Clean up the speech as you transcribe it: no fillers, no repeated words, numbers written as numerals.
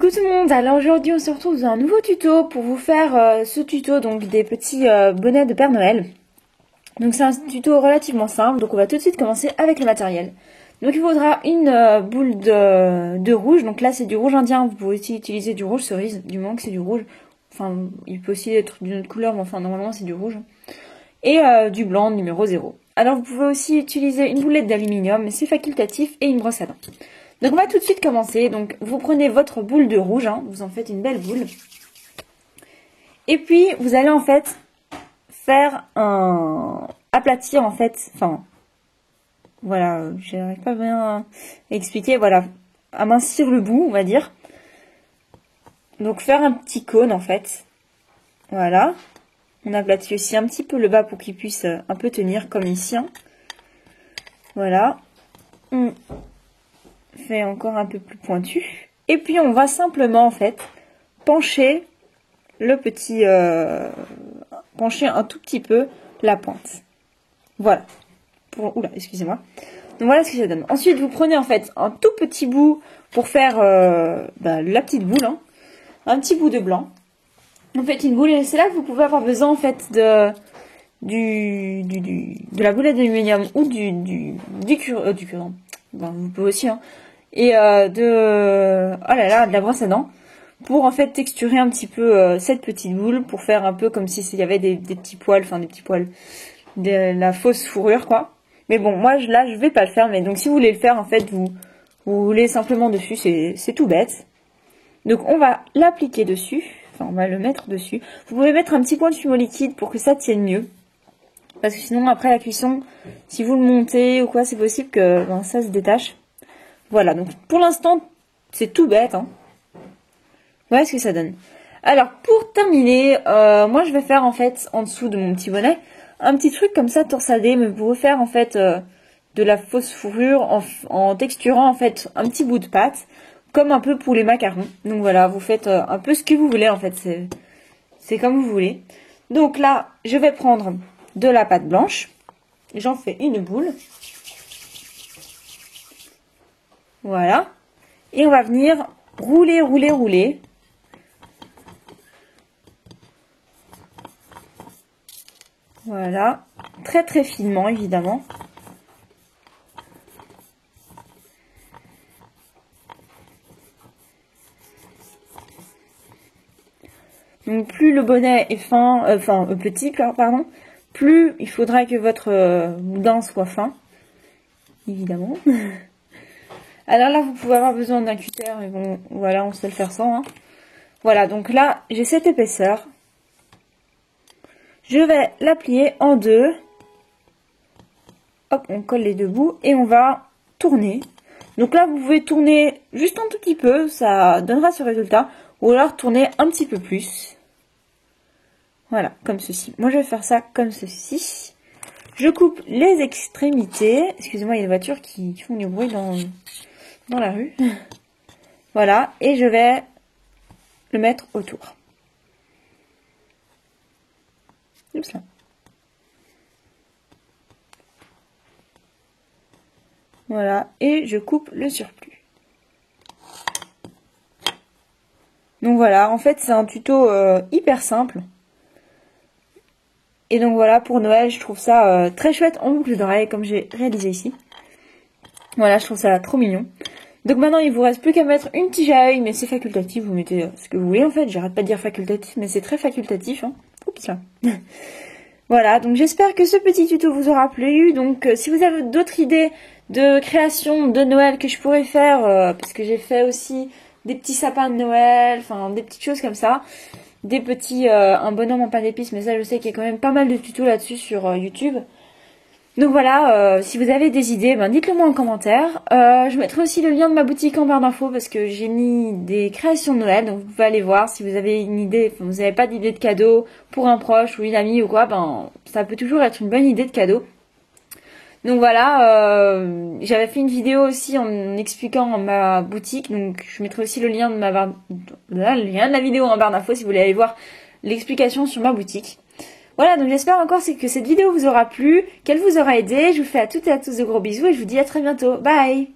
Coucou tout le monde, alors aujourd'hui on se retrouve dans un nouveau tuto pour vous faire ce tuto donc des petits bonnets de Père Noël. Donc c'est un tuto relativement simple, donc on va tout de suite commencer avec le matériel. Donc il faudra une boule de rouge, donc là c'est du rouge indien, vous pouvez aussi utiliser du rouge cerise, du moment que c'est du rouge. Enfin il peut aussi être d'une autre couleur, mais enfin normalement c'est du rouge. Et du blanc numéro 0. Alors vous pouvez aussi utiliser une boulette d'aluminium, mais c'est facultatif, et une brosse à dents. Donc on va tout de suite commencer. Donc vous prenez votre boule de rouge, hein, vous en faites une belle boule. Et puis vous allez en fait faire un aplatir en fait, enfin voilà, je n'arrive pas bien à expliquer, voilà, amincir le bout on va dire. Donc faire un petit cône en fait, voilà. On aplatit aussi un petit peu le bas pour qu'il puisse un peu tenir comme ici, hein. Voilà. On fait encore un peu plus pointu. Et puis on va simplement en fait pencher le petit... pencher un tout petit peu la pointe. Voilà. Oula, excusez-moi. Donc voilà ce que ça donne. Ensuite vous prenez en fait un tout petit bout pour faire la petite boule, hein. Un petit bout de blanc. Vous faites une boule et c'est là que vous pouvez avoir besoin en fait de la boulette d'aluminium ou du cure-dent. Bon, vous pouvez aussi, hein. Et de la brosse à dents pour en fait texturer un petit peu cette petite boule pour faire un peu comme s'il y avait des petits poils, enfin des petits poils, de la fausse fourrure quoi. Mais bon, moi là je vais pas le faire, mais donc si vous voulez le faire en fait vous voulez simplement dessus, c'est tout bête. Donc on va l'appliquer dessus. Enfin, on va le mettre dessus. Vous pouvez mettre un petit point de fumeau liquide pour que ça tienne mieux. Parce que sinon, après la cuisson, si vous le montez ou quoi, c'est possible que ça se détache. Voilà, donc pour l'instant, c'est tout bête, hein. Voilà ce que ça donne. Alors, pour terminer, moi je vais faire en fait, en dessous de mon petit bonnet, un petit truc comme ça torsadé. Mais vous pouvez faire en fait de la fausse fourrure en texturant en fait un petit bout de pâte. Comme un peu pour les macarons. Donc voilà, vous faites un peu ce que vous voulez en fait. C'est comme vous voulez. Donc là, je vais prendre de la pâte blanche. J'en fais une boule. Voilà. Et on va venir rouler, rouler, rouler. Voilà. Très très finement évidemment. Donc plus le bonnet est fin, petit, pardon, plus il faudra que votre boudin soit fin, évidemment. Alors là, vous pouvez avoir besoin d'un cutter, mais bon, voilà, on sait le faire sans, hein. Voilà, donc là, j'ai cette épaisseur. Je vais la plier en deux. Hop, on colle les deux bouts et on va tourner. Donc là, vous pouvez tourner juste un tout petit peu, ça donnera ce résultat. Ou alors tourner un petit peu plus. Voilà, comme ceci. Moi, je vais faire ça comme ceci. Je coupe les extrémités. Excusez-moi, il y a des voitures qui font du bruit dans la rue. Voilà, et je vais le mettre autour. Comme ça. Voilà, et je coupe le surplus. Donc voilà, en fait c'est un tuto hyper simple. Et donc voilà, pour Noël, je trouve ça très chouette en boucle d'oreille, comme j'ai réalisé ici. Voilà, je trouve ça trop mignon. Donc maintenant, il vous reste plus qu'à mettre une tige à œil, mais c'est facultatif, vous mettez ce que vous voulez en fait. J'arrête pas de dire facultatif, mais c'est très facultatif, hein. Oups là. Voilà, donc j'espère que ce petit tuto vous aura plu. Donc si vous avez d'autres idées de création de Noël que je pourrais faire, parce que j'ai fait aussi des petits sapins de Noël, enfin des petites choses comme ça, des petits, un bonhomme en pain d'épices, mais ça je sais qu'il y a quand même pas mal de tutos là-dessus sur YouTube. Donc voilà, si vous avez des idées, dites-le moi en commentaire. Je mettrai aussi le lien de ma boutique en barre d'infos parce que j'ai mis des créations de Noël, donc vous pouvez aller voir si vous avez une idée, vous n'avez pas d'idée de cadeau pour un proche ou une amie ou quoi, ça peut toujours être une bonne idée de cadeau. Donc voilà, j'avais fait une vidéo aussi en expliquant ma boutique, donc je mettrai aussi le lien de le lien de la vidéo en barre d'infos si vous voulez aller voir l'explication sur ma boutique. Voilà, donc j'espère encore que cette vidéo vous aura plu, qu'elle vous aura aidé. Je vous fais à toutes et à tous de gros bisous et je vous dis à très bientôt. Bye!